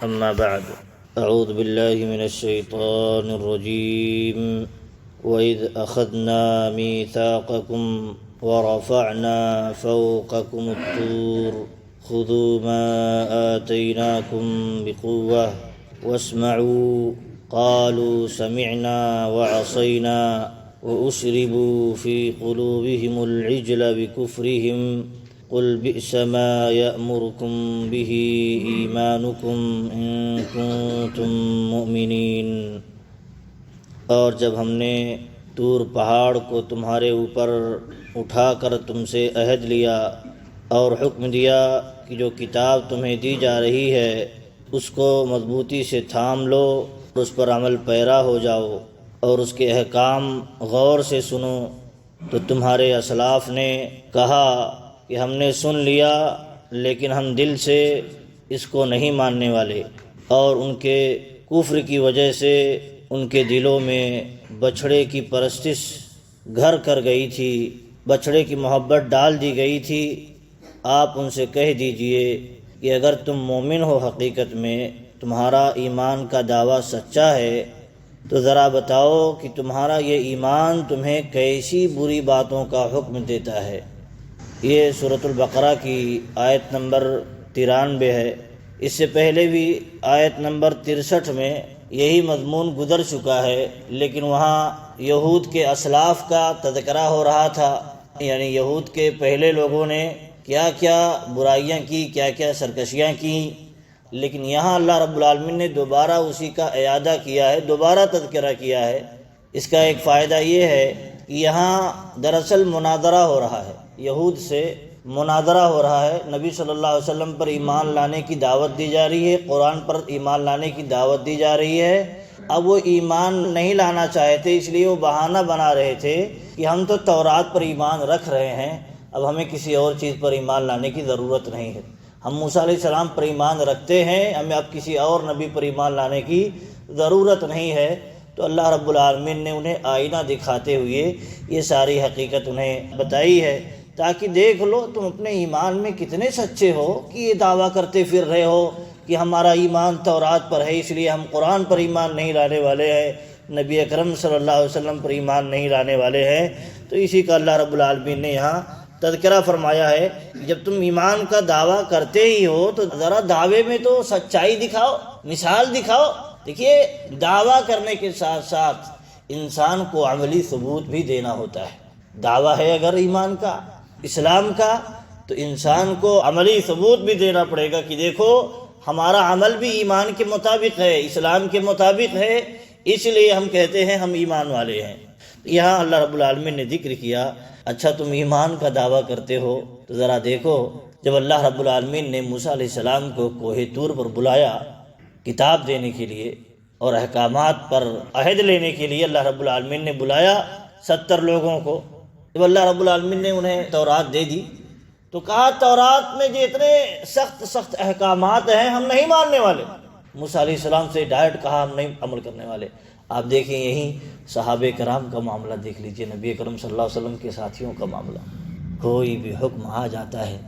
أما بعد أعوذ بالله من الشيطان الرجيم وإذ أخذنا ميثاقكم ورفعنا فوقكم الطور خذوا ما آتيناكم بقوة واسمعوا قالوا سمعنا وعصينا وأشربوا في قلوبهم العجل بكفرهم قل بئس ما يأمركم به ایمانکم ان کنتم مؤمنین۔ اور جب ہم نے طور پہاڑ کو تمہارے اوپر اٹھا کر تم سے عہد لیا اور حکم دیا کہ جو کتاب تمہیں دی جا رہی ہے اس کو مضبوطی سے تھام لو، اس پر عمل پیرا ہو جاؤ اور اس کے احکام غور سے سنو، تو تمہارے اسلاف نے کہا کہ ہم نے سن لیا لیکن ہم دل سے اس کو نہیں ماننے والے، اور ان کے کفر کی وجہ سے ان کے دلوں میں بچھڑے کی پرستش گھر کر گئی تھی، بچھڑے کی محبت ڈال دی گئی تھی۔ آپ ان سے کہہ دیجئے کہ اگر تم مومن ہو، حقیقت میں تمہارا ایمان کا دعویٰ سچا ہے، تو ذرا بتاؤ کہ تمہارا یہ ایمان تمہیں کیسی بری باتوں کا حکم دیتا ہے۔ یہ سورۃ البقرہ کی آیت نمبر 93 ہے۔ اس سے پہلے بھی آیت نمبر 63 میں یہی مضمون گزر چکا ہے، لیکن وہاں یہود کے اسلاف کا تذکرہ ہو رہا تھا، یعنی یہود کے پہلے لوگوں نے کیا کیا برائیاں کی، کیا کیا سرکشیاں کی، لیکن یہاں اللہ رب العالمین نے دوبارہ اسی کا اعادہ کیا ہے، دوبارہ تذکرہ کیا ہے۔ اس کا ایک فائدہ یہ ہے کہ یہاں دراصل مناظرہ ہو رہا ہے، یہود سے مناظرہ ہو رہا ہے، نبی صلی اللہ علیہ وسلم پر ایمان لانے کی دعوت دی جا رہی ہے، قرآن پر ایمان لانے کی دعوت دی جا رہی ہے۔ اب وہ ایمان نہیں لانا چاہتے، اس لیے وہ بہانہ بنا رہے تھے کہ ہم تو تورات پر ایمان رکھ رہے ہیں، اب ہمیں کسی اور چیز پر ایمان لانے کی ضرورت نہیں ہے، ہم موسیٰ علیہ السلام پر ایمان رکھتے ہیں، ہمیں اب کسی اور نبی پر ایمان لانے کی ضرورت نہیں ہے۔ تو اللہ رب العالمین نے انہیں آئینہ دکھاتے ہوئے یہ ساری حقیقت انہیں بتائی ہے، تاکہ دیکھ لو تم اپنے ایمان میں کتنے سچے ہو کہ یہ دعویٰ کرتے پھر رہے ہو کہ ہمارا ایمان تورات پر ہے، اس لیے ہم قرآن پر ایمان نہیں لانے والے ہیں، نبی اکرم صلی اللہ علیہ وسلم پر ایمان نہیں لانے والے ہیں۔ تو اسی کا اللہ رب العالمین نے یہاں تذکرہ فرمایا ہے کہ جب تم ایمان کا دعویٰ کرتے ہی ہو تو ذرا دعوے میں تو سچائی دکھاؤ، مثال دکھاؤ۔ دیکھیے، دعویٰ کرنے کے ساتھ ساتھ انسان کو عملی ثبوت بھی دینا ہوتا ہے۔ دعویٰ ہے اگر ایمان کا، اسلام کا، تو انسان کو عملی ثبوت بھی دینا پڑے گا کہ دیکھو ہمارا عمل بھی ایمان کے مطابق ہے، اسلام کے مطابق ہے، اس لیے ہم کہتے ہیں ہم ایمان والے ہیں۔ یہاں اللہ رب العالمین نے ذکر کیا، اچھا تم ایمان کا دعویٰ کرتے ہو تو ذرا دیکھو جب اللہ رب العالمین نے موسیٰ علیہ السلام کو کوہ طور پر بلایا کتاب دینے کے لیے اور احکامات پر عہد لینے کے لیے، اللہ رب العالمین نے بلایا 70 لوگوں کو۔ جب اللہ رب العالمین نے انہیں تورات دے دی تو کہا تورات میں جو اتنے سخت احکامات ہیں ہم نہیں ماننے والے۔ موسیٰ علیہ السلام سے ڈائریکٹ کہا ہم نہیں عمل کرنے والے۔ آپ دیکھیں یہیں صحابہ کرام کا معاملہ دیکھ لیجئے، نبی اکرم صلی اللہ علیہ وسلم کے ساتھیوں کا معاملہ۔ کوئی بھی حکم آ جاتا ہے،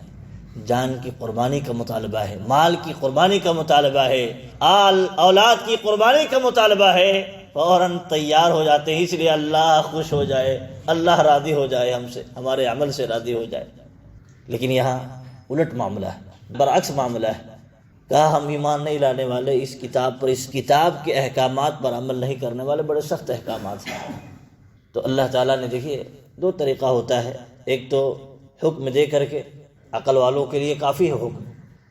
جان کی قربانی کا مطالبہ ہے، مال کی قربانی کا مطالبہ ہے، اولاد کی قربانی کا مطالبہ ہے، فوراً تیار ہو جاتے ہیں، اس لیے اللہ خوش ہو جائے، اللہ راضی ہو جائے ہم سے، ہمارے عمل سے راضی ہو جائے۔ لیکن یہاں الٹ معاملہ ہے، برعکس معاملہ ہے۔ کہا ہم ایمان نہیں لانے والے اس کتاب پر، اس کتاب کے احکامات پر عمل نہیں کرنے والے، بڑے سخت احکامات ہیں۔ تو اللہ تعالیٰ نے دیکھیے 2 طریقہ ہوتا ہے، ایک تو حکم دے کر کے، عقل والوں کے لیے کافی ہے حکم،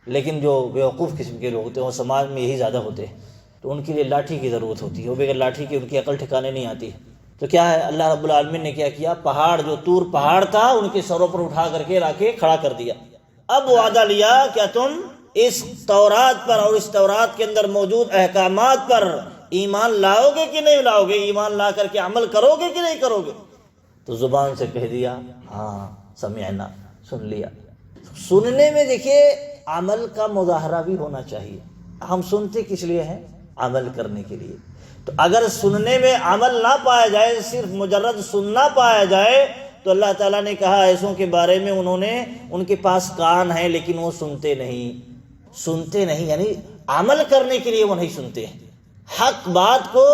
لیکن جو بیوقوف قسم کے لوگ ہوتے ہیں وہ سماج میں یہی زیادہ ہوتے ہیں، تو ان کے لیے لاٹھی کی ضرورت ہوتی ہے، وہ بغیر لاٹھی کے ان کی عقل ٹھکانے نہیں آتی۔ تو کیا ہے، اللہ رب العالمین نے کیا کیا، پہاڑ جو طور پہاڑ تھا ان کے سروں پر اٹھا کر کے لا کے کھڑا کر دیا۔ اب وعدہ لیا کیا تم اس تورات پر اور اس تورات کے اندر موجود احکامات پر ایمان لاؤ گے کہ نہیں لاؤ گے، ایمان لا کر کے عمل کرو گے کہ نہیں کرو گے؟ تو زبان سے کہہ دیا ہاں سمعنا، سن لیا۔ سننے میں دیکھیے عمل کا مظاہرہ بھی ہونا چاہیے، ہم سنتے کس لیے ہیں؟ عمل کرنے کے لیے۔ تو اگر سننے میں عمل نہ پایا جائے، صرف مجرد سننا پایا جائے، تو اللہ تعالیٰ نے کہا ایسوں کے بارے میں ان کے پاس کان ہیں لیکن وہ سنتے نہیں یعنی عمل کرنے کے لیے وہ نہیں سنتے ہیں، حق بات کو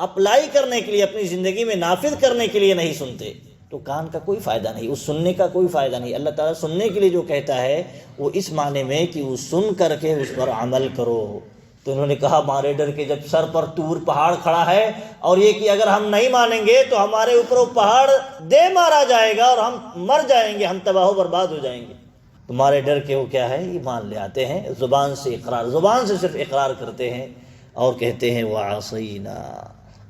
اپلائی کرنے کے لیے، اپنی زندگی میں نافذ کرنے کے لیے نہیں سنتے، تو کان کا کوئی فائدہ نہیں، اس سننے کا کوئی فائدہ نہیں۔ اللہ تعالیٰ سننے کے لیے جو کہتا ہے وہ اس معنی میں کہ وہ سن کر کے اس پر عمل کرو۔ تو انہوں نے کہا مارے ڈر کے، جب سر پر طور پہاڑ کھڑا ہے اور یہ کہ اگر ہم نہیں مانیں گے تو ہمارے اوپر وہ پہاڑ دے مارا جائے گا اور ہم مر جائیں گے، ہم تباہ و برباد ہو جائیں گے، تو مارے ڈر کے وہ کیا ہے، ایمان لے آتے ہیں، زبان سے اقرار، زبان سے صرف اقرار کرتے ہیں اور کہتے ہیں وعصینا،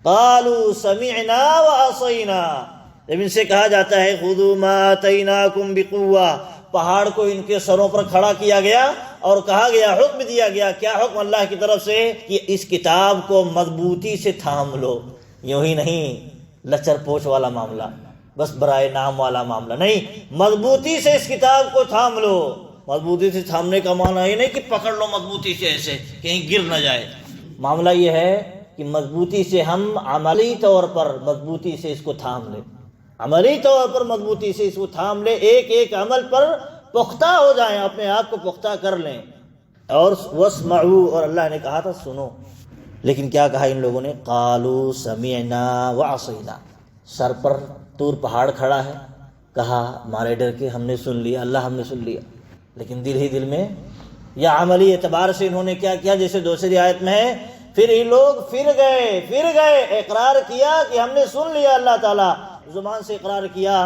قالوا سمعنا وعصینا۔ جب ان سے کہا جاتا ہے خذوا ما آتیناکم بقوہ، پہاڑ کو ان کے سروں پر کھڑا کیا گیا اور کہا گیا، حکم دیا گیا، کیا حکم اللہ کی طرف سے، کہ اس کتاب کو مضبوطی سے تھام لو، یوں ہی نہیں لچر پوچھ والا معاملہ، بس برائے نام والا معاملہ نہیں، مضبوطی سے اس کتاب کو تھام لو۔ مضبوطی سے تھامنے کا معنی یہ نہیں کہ پکڑ لو مضبوطی سے ایسے کہیں گر نہ جائے، معاملہ یہ ہے کہ مضبوطی سے ہم عملی طور پر مضبوطی سے اس کو تھام لیں، عملی طور پر مضبوطی سے اس کو تھام لیں، ایک ایک عمل پر پختہ ہو جائیں، اپنے آپ کو پختہ کر لیں۔ اور واسمعوا، اور اللہ نے کہا تھا سنو، لیکن کیا کہا ان لوگوں نے، قالوا سمعنا وعصینا، سر پر طور پہاڑ کھڑا ہے، کہا مارے ڈر کے ہم نے سن لیا، اللہ ہم نے سن لیا، لیکن دل ہی دل میں یا عملی اعتبار سے انہوں نے کیا کیا، جیسے دوسری آیت میں ہے، پھر یہ لوگ پھر گئے اقرار کیا کہ ہم نے سن لیا، اللہ تعالیٰ زبان سے اقرار کیا،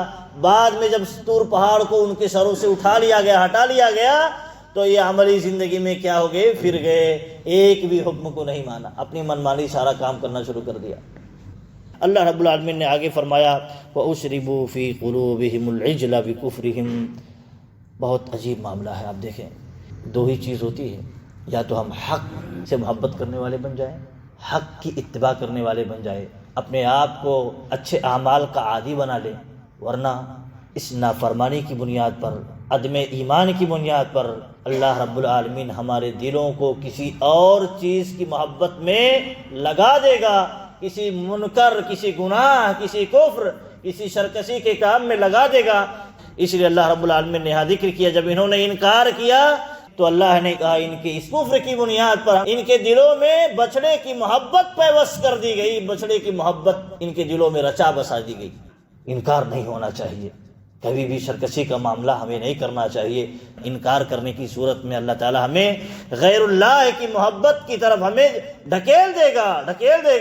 بعد میں جب طور پہاڑ کو ان کے سروں سے اٹھا لیا گیا، ہٹا لیا گیا، تو یہ عملی زندگی میں کیا ہو گئے، پھر گئے، ایک بھی حکم کو نہیں مانا، اپنی منمانی سارا کام کرنا شروع کر دیا۔ اللہ رب العالمین نے آگے فرمایا وَأُشْرِبُوا فِي قُلُوبِهِمُ الْعِجْلَ بِكُفْرِهِمْ، بہت عجیب معاملہ ہے۔ آپ دیکھیں دو ہی چیز ہوتی ہے، یا تو ہم حق سے محبت کرنے والے بن جائیں، حق کی اتباع کرنے والے بن جائیں، اپنے آپ کو اچھے اعمال کا عادی بنا لیں، ورنہ اس نافرمانی کی بنیاد پر، عدم ایمان کی بنیاد پر اللہ رب العالمین ہمارے دلوں کو کسی اور چیز کی محبت میں لگا دے گا، کسی منکر، کسی گناہ، کسی کفر، کسی سرکشی کے کام میں لگا دے گا۔ اس لیے اللہ رب العالمین نے یہاں ذکر کیا، جب انہوں نے انکار کیا تو اللہ نے کہا ان کے اس کفر کی بنیاد پر ان کے دلوں میں بچڑے کی محبت پیوست کر دی گئی، بچڑے کی محبت ان کے دلوں میں رچا بسا دی گئی۔ انکار نہیں ہونا چاہیے، کبھی بھی سرکشی کا معاملہ ہمیں نہیں کرنا چاہیے۔ انکار کرنے کی صورت میں اللہ تعالی ہمیں غیر اللہ کی محبت کی طرف ہمیں ڈھکیل دے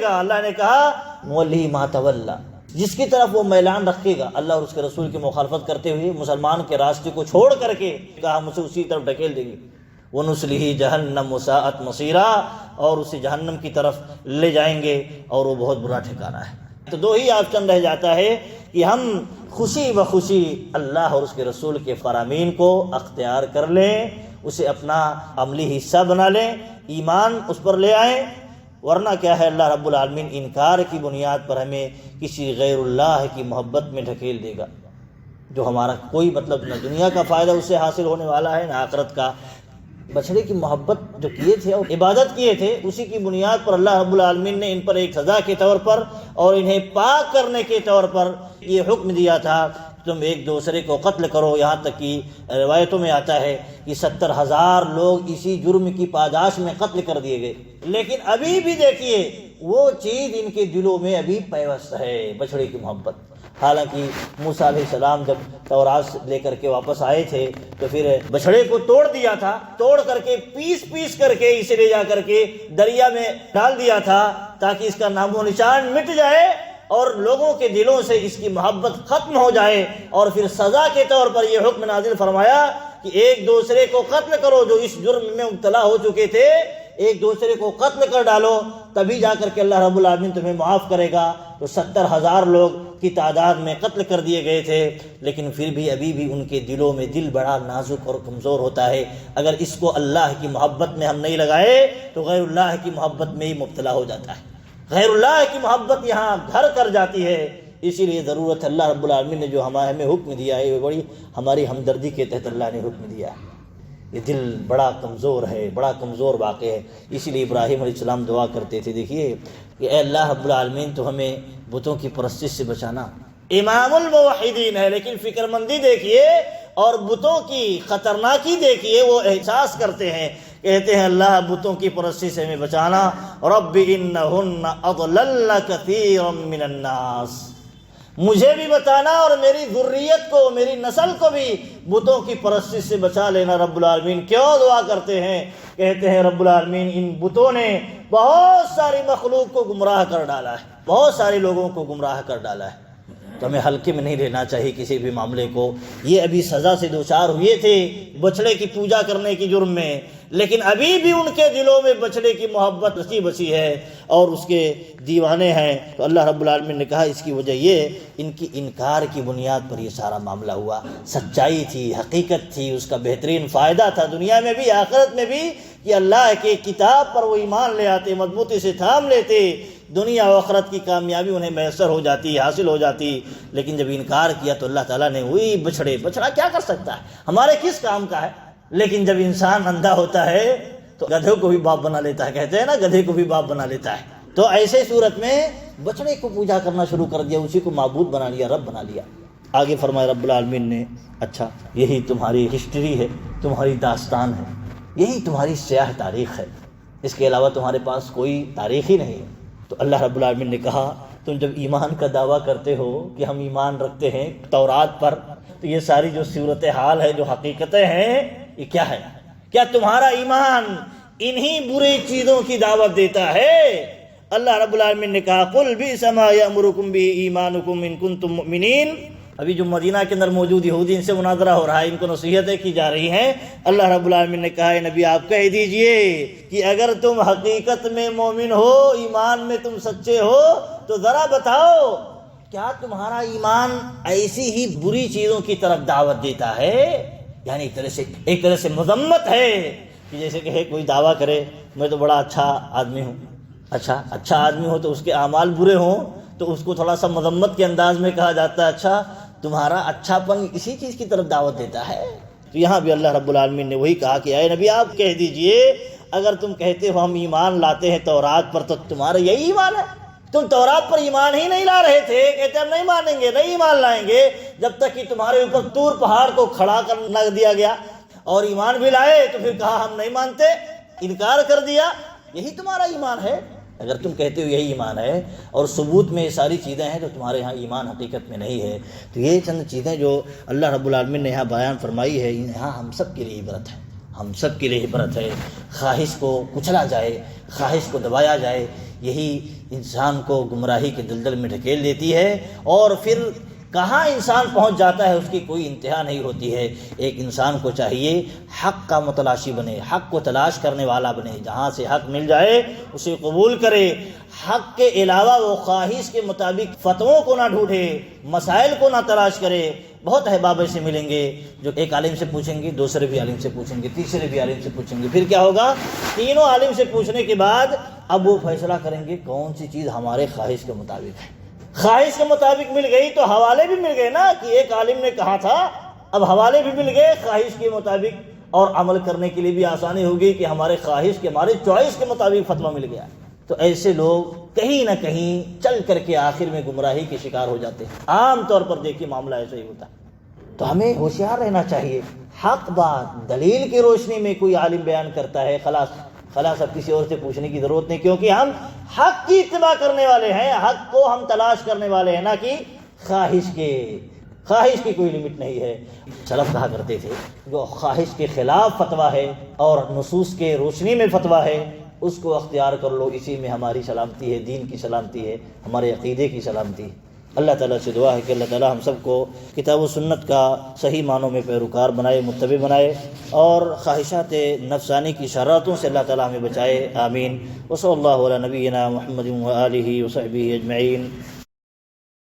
گا۔ اللہ نے کہا مولی ما تولا، جس کی طرف وہ میلان رکھے گا، اللہ اور اس کے رسول کی مخالفت کرتے ہوئے مسلمان کے راستے کو چھوڑ کر کے، کہا ہم اسے اسی طرف ڈھکیل دیں گے، وَنُصْلِهِ جَهَنَّمَ وَسَاءَتْ مَصِيرًا، اور اسے جہنم کی طرف لے جائیں گے اور وہ بہت برا ٹھکانہ ہے۔ تو دو ہی آپشن رہ جاتا ہے کہ ہم خوشی بخوشی اللہ اور اس کے رسول کے فرامین کو اختیار کر لیں، اسے اپنا عملی حصہ بنا لیں، ایمان اس پر لے آئیں، ورنہ کیا ہے، اللہ رب العالمین انکار کی بنیاد پر ہمیں کسی غیر اللہ کی محبت میں ڈھکیل دے گا، جو ہمارا کوئی مطلب نہ دنیا کا فائدہ اس سے حاصل ہونے والا ہے نہ آخرت کا۔ بچڑے کی محبت جو کیے تھے اور عبادت کیے تھے، اسی کی بنیاد پر اللہ رب العالمین نے ان پر ایک سزا کے طور پر اور انہیں پاک کرنے کے طور پر یہ حکم دیا تھا تم ایک دوسرے کو قتل کرو، یہاں تک کہ روایتوں میں آتا ہے کہ 70,000 لوگ اسی جرم کی پاداش میں قتل کر دیے گئے، لیکن ابھی بھی دیکھیے وہ چیز ان کے دلوں میں ابھی پیوست ہے، بچڑے کی محبت۔ حالانکہ موسیٰ علیہ السلام جب تورات لے کر کے واپس آئے تھے تو پھر بچڑے کو توڑ دیا تھا، توڑ کر کے پیس کر کے اسے لے جا کر کے دریا میں ڈال دیا تھا تاکہ اس کا نام و نشان مٹ جائے اور لوگوں کے دلوں سے اس کی محبت ختم ہو جائے، اور پھر سزا کے طور پر یہ حکم نازل فرمایا کہ ایک دوسرے کو قتل کرو، جو اس جرم میں مبتلا ہو چکے تھے ایک دوسرے کو قتل کر ڈالو، تبھی جا کر کے اللہ رب العالمین تمہیں معاف کرے گا۔ تو 70,000 لوگ کی تعداد میں قتل کر دیے گئے تھے، لیکن پھر بھی ابھی بھی ان کے دلوں میں دل بڑا نازک اور کمزور ہوتا ہے۔ اگر اس کو اللہ کی محبت میں ہم نہیں لگائے تو غیر اللہ کی محبت میں ہی مبتلا ہو جاتا ہے، غیر اللہ کی محبت یہاں گھر کر جاتی ہے۔ اسی لیے ضرورت ہے، اللہ رب العالمین نے جو ہمیں حکم دیا ہے، بڑی ہماری ہمدردی کے تحت اللہ نے حکم دیا ہے۔ یہ دل بڑا کمزور ہے، بڑا کمزور واقع ہے۔ اسی لیے ابراہیم علیہ السلام دعا کرتے تھے، دیکھیے کہ اے اللہ رب العالمین تو ہمیں بتوں کی پرستش سے بچانا۔ امام الموحدین ہے، لیکن فکر مندی دیکھیے اور بتوں کی خطرناکی دیکھیے، وہ احساس کرتے ہیں کہتے ہیں اللہ بتوں کی پرستی سے ہمیں بچانا، رب انہن اضللن کثیرا من الناس، مجھے بھی بتانا اور میری ذریت کو، میری نسل کو بھی بتوں کی پرستی سے بچا لینا رب العالمین۔ کیوں دعا کرتے ہیں؟ کہتے ہیں رب العالمین ان بتوں نے بہت ساری مخلوق کو گمراہ کر ڈالا ہے، بہت سارے لوگوں کو گمراہ کر ڈالا ہے، تو ہمیں ہلکے میں نہیں لینا چاہیے کسی بھی معاملے کو۔ یہ ابھی سزا سے دوچار ہوئے تھے بچڑے کی پوجا کرنے کی جرم میں، لیکن ابھی بھی ان کے دلوں میں بچڑے کی محبت بسی ہے اور اس کے دیوانے ہیں۔ تو اللہ رب العالمین نے کہا اس کی وجہ یہ ان کی انکار کی بنیاد پر یہ سارا معاملہ ہوا۔ سچائی تھی، حقیقت تھی، اس کا بہترین فائدہ تھا دنیا میں بھی آخرت میں بھی، کہ اللہ کے کتاب پر وہ ایمان لے آتے، مضبوطی سے تھام لیتے، دنیا و آخرت کی کامیابی انہیں میسر ہو جاتی، حاصل ہو جاتی۔ لیکن جب انکار کیا تو اللہ تعالیٰ نے وہی بچڑا کیا کر سکتا ہے، ہمارے کس کام کا ہے؟ لیکن جب انسان اندھا ہوتا ہے تو گدھے کو بھی باپ بنا لیتا ہے، کہتے ہیں نا گدھے کو بھی باپ بنا لیتا ہے۔ تو ایسے صورت میں بچڑے کو پوجا کرنا شروع کر دیا، اسی کو معبود بنا لیا، رب بنا لیا۔ آگے فرمایا رب العالمین نے اچھا یہی تمہاری ہسٹری ہے، تمہاری داستان ہے، یہی تمہاری سیاہ تاریخ ہے، اس کے علاوہ تمہارے پاس کوئی تاریخ ہی نہیں ہے۔ تو اللہ رب العالمین نے کہا تم جب ایمان کا دعویٰ کرتے ہو کہ ہم ایمان رکھتے ہیں تورات پر، تو یہ ساری جو صورتحال ہے، جو حقیقتیں ہیں، یہ کیا ہے؟ کیا تمہارا ایمان انہی بری چیزوں کی دعوت دیتا ہے؟ اللہ رب العالمین نے کہا قل بئس ما یأمرکم بہ ایمانکم ان کنتم مؤمنین۔ ابھی جو مدینہ کے اندر موجود یہودی ان سے مناظرہ ہو رہا ہے، ان کو نصیحتیں کی جا رہی ہیں۔ اللہ رب العالمین نے کہا اے نبی آپ کہہ دیجئے کہ اگر تم حقیقت میں مومن ہو، ایمان میں تم سچے ہو، تو ذرا بتاؤ کیا تمہارا ایمان ایسی ہی بری چیزوں کی طرف دعوت دیتا ہے؟ یعنی ایک طرح سے مذمت ہے کہ جیسے کہ کوئی دعویٰ کرے میں تو بڑا اچھا آدمی ہوں، اچھا آدمی ہو تو اس کے اعمال برے ہوں تو اس کو تھوڑا سا مذمت کے انداز میں کہا جاتا ہے اچھا تمہارا اچھا پن اسی چیز کی طرف دعوت دیتا ہے۔ تو یہاں بھی اللہ رب العالمین نے وہی کہا کہ اے نبی آپ کہہ دیجئے اگر تم کہتے ہو ہم ایمان لاتے ہیں تورات پر، تو تمہارا یہی ایمان ہے؟ تم تورات پر ایمان ہی نہیں لا رہے تھے، کہتے ہم نہیں مانیں گے، نہیں ایمان لائیں گے جب تک کہ تمہارے اوپر طور پہاڑ کو کھڑا کر نہ دیا گیا، اور ایمان بھی لائے تو پھر کہا ہم نہیں مانتے، انکار کر دیا۔ یہی تمہارا ایمان ہے؟ اگر تم کہتے ہو یہی ایمان ہے اور ثبوت میں یہ ساری چیزیں ہیں تو تمہارے ہاں ایمان حقیقت میں نہیں ہے۔ تو یہ چند چیزیں جو اللہ رب العالمین نے یہاں بیان فرمائی ہے، یہاں ہم سب کے لیے عبرت ہے، ہم سب کے لیے عبرت ہے۔ خواہش کو کچلا جائے، خواہش کو دبایا جائے، یہی انسان کو گمراہی کے دلدل میں ڈھکیل دیتی ہے، اور پھر کہاں انسان پہنچ جاتا ہے اس کی کوئی انتہا نہیں ہوتی ہے۔ ایک انسان کو چاہیے حق کا متلاشی بنے، حق کو تلاش کرنے والا بنے، جہاں سے حق مل جائے اسے قبول کرے، حق کے علاوہ وہ خواہش کے مطابق فتووں کو نہ ڈھونڈے، مسائل کو نہ تلاش کرے۔ بہت احباب ایسے ملیں گے جو ایک عالم سے پوچھیں گے، دوسرے بھی عالم سے پوچھیں گے، تیسرے بھی عالم سے پوچھیں گے، پھر کیا ہوگا؟ تینوں عالم سے پوچھنے کے بعد اب وہ فیصلہ کریں گے کون سی چیز ہمارے خواہش کے مطابق ہے۔ خواہش کے مطابق مل گئی تو حوالے بھی مل گئے نا، کہ ایک عالم نے کہا تھا، اب حوالے بھی مل گئے خواہش کے مطابق، اور عمل کرنے کے لیے بھی آسانی ہوگی کہ ہمارے خواہش کے، ہمارے چوائس کے مطابق فتویٰ مل گیا۔ تو ایسے لوگ کہیں نہ کہیں چل کر کے آخر میں گمراہی کے شکار ہو جاتے ہیں۔ عام طور پر دیکھیے معاملہ ایسا ہی ہوتا ہے۔ تو ہمیں ہوشیار رہنا چاہیے، حق بات دلیل کی روشنی میں کوئی عالم بیان کرتا ہے، خلاص اب کسی اور سے پوچھنے کی ضرورت نہیں، کیونکہ ہم حق کی اتباع کرنے والے ہیں، حق کو ہم تلاش کرنے والے ہیں، نہ کہ خواہش کی کوئی لمٹ نہیں ہے۔ سلف کہا کرتے تھے جو خواہش کے خلاف فتویٰ ہے اور نصوص کے روشنی میں فتویٰ ہے اس کو اختیار کر لو، اسی میں ہماری سلامتی ہے، دین کی سلامتی ہے، ہمارے عقیدے کی سلامتی ہے۔ اللہ تعالیٰ سے دعا ہے کہ اللہ تعالیٰ ہم سب کو کتاب و سنت کا صحیح معنوں میں پیروکار بنائے، متبع بنائے، اور خواہشات نفسانی کی شرارتوں سے اللہ تعالیٰ ہمیں بچائے، آمین۔ وصلی اللہ علی نبینا محمد و آلہ و صحبہ اجمعین۔